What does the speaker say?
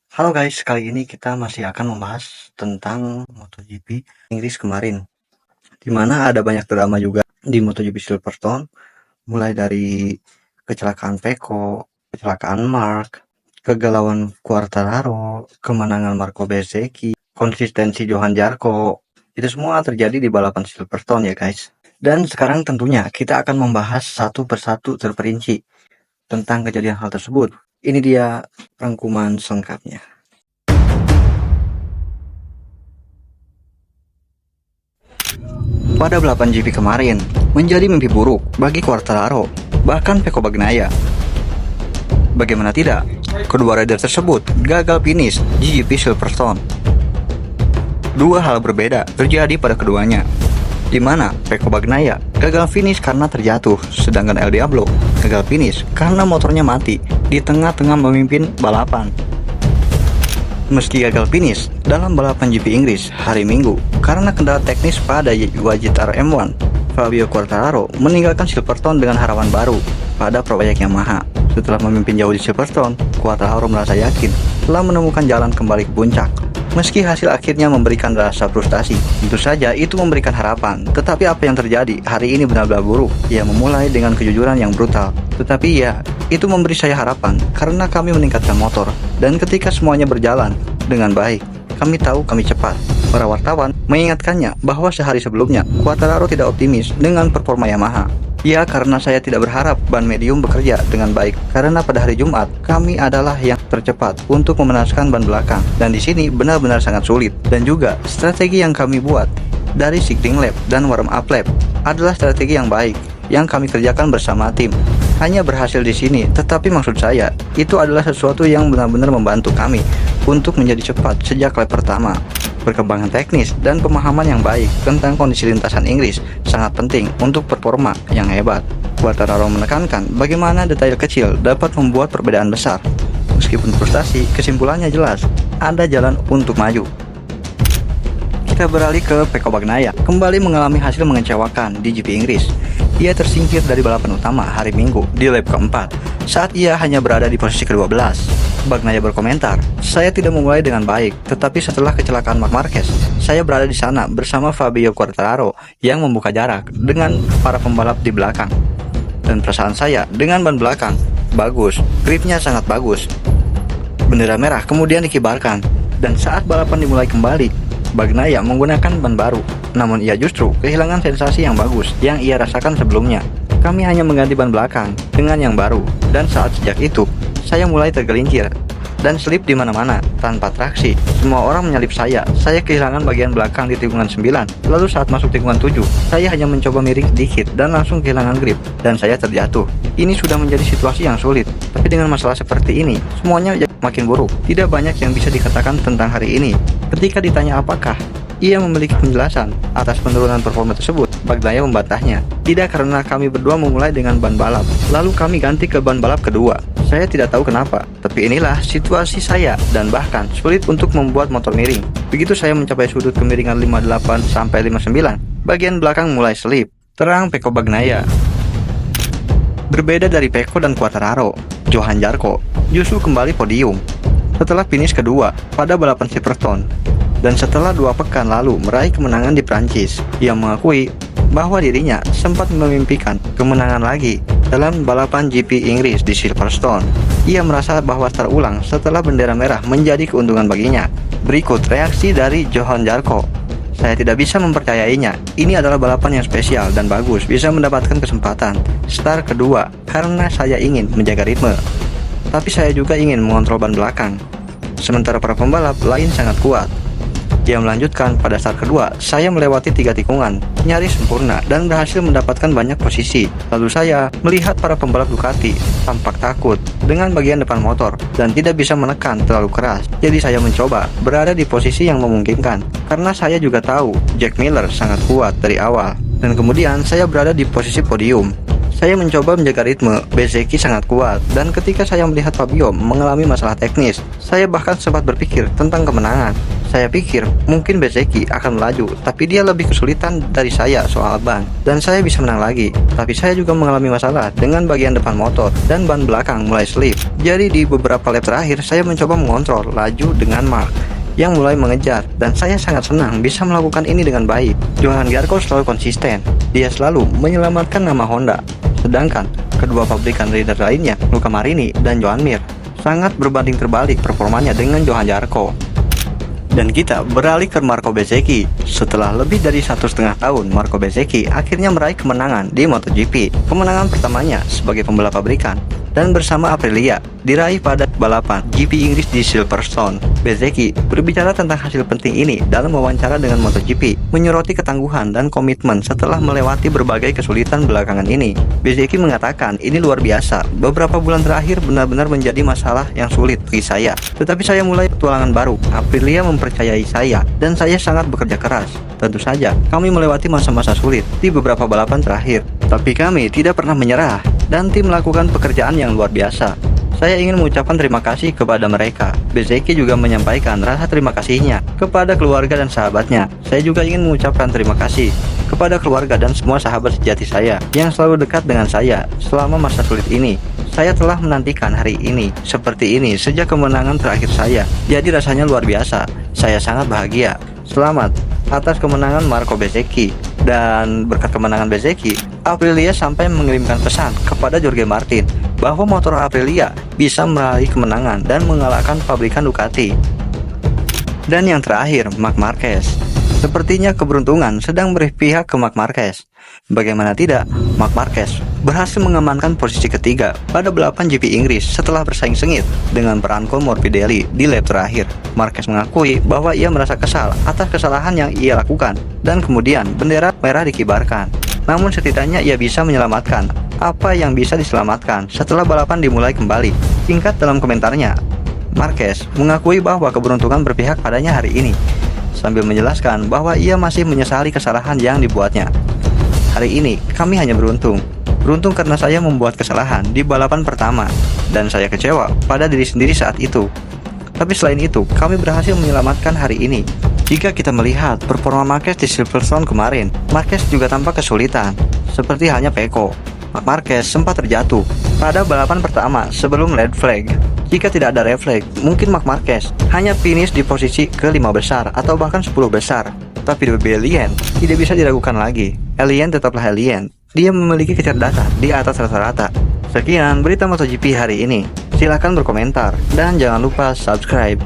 Halo guys, kali ini kita masih akan membahas tentang MotoGP Inggris kemarin, di mana ada banyak drama juga di MotoGP Silverstone, mulai dari kecelakaan Pecco, kecelakaan Mark, kegalauan Quartararo, kemenangan Marco Bezzecchi, konsistensi Johan Zarco. Itu semua terjadi di balapan Silverstone ya guys. Dan sekarang tentunya kita akan membahas satu persatu terperinci tentang kejadian hal tersebut. Ini dia rangkuman selengkapnya. Pada balapan GP kemarin, menjadi mimpi buruk bagi Quartararo, bahkan Pecco Bagnaia. Bagaimana tidak, kedua rider tersebut gagal finish di GP Silverstone. Dua hal berbeda terjadi pada keduanya, di mana Pecco Bagnaia gagal finish karena terjatuh, sedangkan El Diablo gagal finish karena motornya mati di tengah-tengah memimpin balapan. Meski gagal finish dalam balapan GP Inggris hari Minggu karena kendala teknis pada wajit RM1, Fabio Quartararo meninggalkan Silverstone dengan harapan baru pada proyek Yamaha. Setelah memimpin jauh di Silverstone, Quartararo merasa yakin telah menemukan jalan kembali ke puncak. Meski hasil akhirnya memberikan rasa frustasi, tentu saja itu memberikan harapan. Tetapi apa yang terjadi hari ini benar-benar buruk. Ia memulai dengan kejujuran yang brutal. Tetapi ya, itu memberi saya harapan karena kami meningkatkan motor. Dan ketika semuanya berjalan dengan baik, kami tahu kami cepat. Para wartawan mengingatkannya bahwa sehari sebelumnya, Quartararo tidak optimis dengan performa Yamaha. Ya, karena saya tidak berharap ban medium bekerja dengan baik, karena pada hari Jumat kami adalah yang tercepat untuk memanaskan ban belakang, dan di sini benar-benar sangat sulit. Dan juga strategi yang kami buat dari cycling lap dan warm up lap adalah strategi yang baik yang kami kerjakan bersama tim. Hanya berhasil di sini, tetapi maksud saya itu adalah sesuatu yang benar-benar membantu kami untuk menjadi cepat sejak lap pertama. Perkembangan teknis dan pemahaman yang baik tentang kondisi lintasan Inggris sangat penting untuk performa yang hebat. Quartararo menekankan bagaimana detail kecil dapat membuat perbedaan besar. Meskipun frustasi, kesimpulannya jelas, ada jalan untuk maju. Kita beralih ke Pecco Bagnaia, kembali mengalami hasil mengecewakan di GP Inggris. Ia tersingkir dari balapan utama hari Minggu di lap keempat saat ia hanya berada di posisi ke-12. Bagnaia berkomentar, "Saya tidak memulai dengan baik, tetapi setelah kecelakaan Marc Marquez, saya berada di sana bersama Fabio Quartararo yang membuka jarak dengan para pembalap di belakang. Dan perasaan saya dengan ban belakang bagus, gripnya sangat bagus." Bendera merah kemudian dikibarkan, dan saat balapan dimulai kembali, Bagnaia menggunakan ban baru, namun ia justru kehilangan sensasi yang bagus yang ia rasakan sebelumnya. Kami hanya mengganti ban belakang dengan yang baru, dan saat sejak itu, saya mulai tergelincir dan selip di mana-mana tanpa traksi. Semua orang menyalip saya kehilangan bagian belakang di tikungan 9. Lalu saat masuk tikungan 7, saya hanya mencoba miring sedikit dan langsung kehilangan grip, dan saya terjatuh. Ini sudah menjadi situasi yang sulit, tapi dengan masalah seperti ini, semuanya makin buruk. Tidak banyak yang bisa dikatakan tentang hari ini. Ketika ditanya apakah ia memiliki penjelasan atas penurunan performa tersebut, Bagnaia membantahnya. Tidak, karena kami berdua memulai dengan ban balap, lalu kami ganti ke ban balap kedua. Saya tidak tahu kenapa, tapi inilah situasi saya dan bahkan sulit untuk membuat motor miring. Begitu saya mencapai sudut kemiringan 58 sampai 59, bagian belakang mulai selip. Terang Pecco Bagnaia. Berbeda dari Pecco dan Quartararo, Johan Zarco justru kembali podium setelah finish kedua pada balapan Silverstone. Dan setelah 2 pekan lalu meraih kemenangan di Prancis, ia mengakui bahwa dirinya sempat memimpikan kemenangan lagi dalam balapan GP Inggris di Silverstone. Ia merasa bahwa terulang setelah bendera merah menjadi keuntungan baginya. Berikut reaksi dari Johan Zarco. "Saya tidak bisa mempercayainya. Ini adalah balapan yang spesial dan bagus bisa mendapatkan kesempatan start kedua karena saya ingin menjaga ritme. Tapi saya juga ingin mengontrol ban belakang. Sementara para pembalap lain sangat kuat." Dia melanjutkan, "Pada start kedua, saya melewati 3 tikungan, nyaris sempurna dan berhasil mendapatkan banyak posisi. Lalu saya melihat para pembalap Ducati tampak takut dengan bagian depan motor dan tidak bisa menekan terlalu keras. Jadi saya mencoba berada di posisi yang memungkinkan, karena saya juga tahu Jack Miller sangat kuat dari awal. Dan kemudian saya berada di posisi podium. Saya mencoba menjaga ritme, Bezzecchi sangat kuat, dan ketika saya melihat Fabio mengalami masalah teknis, saya bahkan sempat berpikir tentang kemenangan. Saya pikir mungkin Bezzecchi akan melaju, tapi dia lebih kesulitan dari saya soal ban, dan saya bisa menang lagi. Tapi saya juga mengalami masalah dengan bagian depan motor dan ban belakang mulai slip. Jadi di beberapa lap terakhir saya mencoba mengontrol laju dengan Mark yang mulai mengejar, dan saya sangat senang bisa melakukan ini dengan baik. Johan Zarco selalu konsisten, dia selalu menyelamatkan nama Honda. Sedangkan kedua pabrikan rider lainnya, Luca Marini dan Joan Mir, sangat berbanding terbalik performanya dengan Johan Zarco. Dan kita beralih ke Marco Bezzecchi. Setelah lebih dari 1,5 tahun, Marco Bezzecchi akhirnya meraih kemenangan di MotoGP. Kemenangan pertamanya sebagai pembalap pabrikan dan bersama Aprilia diraih pada balapan GP Inggris di Silverstone. Bezzecchi berbicara tentang hasil penting ini dalam wawancara dengan MotoGP, menyoroti ketangguhan dan komitmen setelah melewati berbagai kesulitan belakangan ini. Bezzecchi mengatakan, ini luar biasa, beberapa bulan terakhir benar-benar menjadi masalah yang sulit bagi saya, tetapi saya mulai petualangan baru. Aprilia mempercayai saya dan saya sangat bekerja keras. Tentu saja kami melewati masa-masa sulit di beberapa balapan terakhir, tapi kami tidak pernah menyerah dan tim melakukan pekerjaan yang luar biasa. Saya ingin mengucapkan terima kasih kepada mereka. Bezzecchi juga menyampaikan rasa terima kasihnya kepada keluarga dan sahabatnya. Saya juga ingin mengucapkan terima kasih kepada keluarga dan semua sahabat sejati saya yang selalu dekat dengan saya selama masa sulit ini. Saya telah menantikan hari ini seperti ini sejak kemenangan terakhir saya. Jadi rasanya luar biasa. Saya sangat bahagia. Selamat atas kemenangan Marco Bezzecchi. Dan berkat kemenangan Bezzecchi, Aprilia sampai mengirimkan pesan kepada Jorge Martin bahwa motor Aprilia bisa meraih kemenangan dan mengalahkan pabrikan Ducati. Dan yang terakhir, Marc Marquez. Sepertinya keberuntungan sedang berpihak ke Marc Marquez. Bagaimana tidak, Marc Marquez berhasil mengamankan posisi ketiga pada balapan GP Inggris setelah bersaing sengit dengan Franco Morbidelli di lap terakhir. Marquez mengakui bahwa ia merasa kesal atas kesalahan yang ia lakukan, dan kemudian bendera merah dikibarkan. Namun setidaknya ia bisa menyelamatkan apa yang bisa diselamatkan setelah balapan dimulai kembali. Singkat dalam komentarnya, Marquez mengakui bahwa keberuntungan berpihak padanya hari ini, sambil menjelaskan bahwa ia masih menyesali kesalahan yang dibuatnya. Hari ini kami hanya beruntung karena saya membuat kesalahan di balapan pertama, dan saya kecewa pada diri sendiri saat itu. Tapi selain itu, kami berhasil menyelamatkan hari ini. Jika kita melihat performa Marquez di Silverstone kemarin, Marquez juga tampak kesulitan, seperti halnya Pecco. Marquez sempat terjatuh pada balapan pertama sebelum red flag. Jika tidak ada red flag, mungkin Marquez hanya finish di posisi ke-5 besar atau bahkan 10 besar. Tapi bagi Alien tidak bisa diragukan lagi. Alien tetaplah Alien. Dia memiliki kecerdasan di atas rata-rata. Sekian berita MotoGP hari ini. Silahkan berkomentar dan jangan lupa subscribe.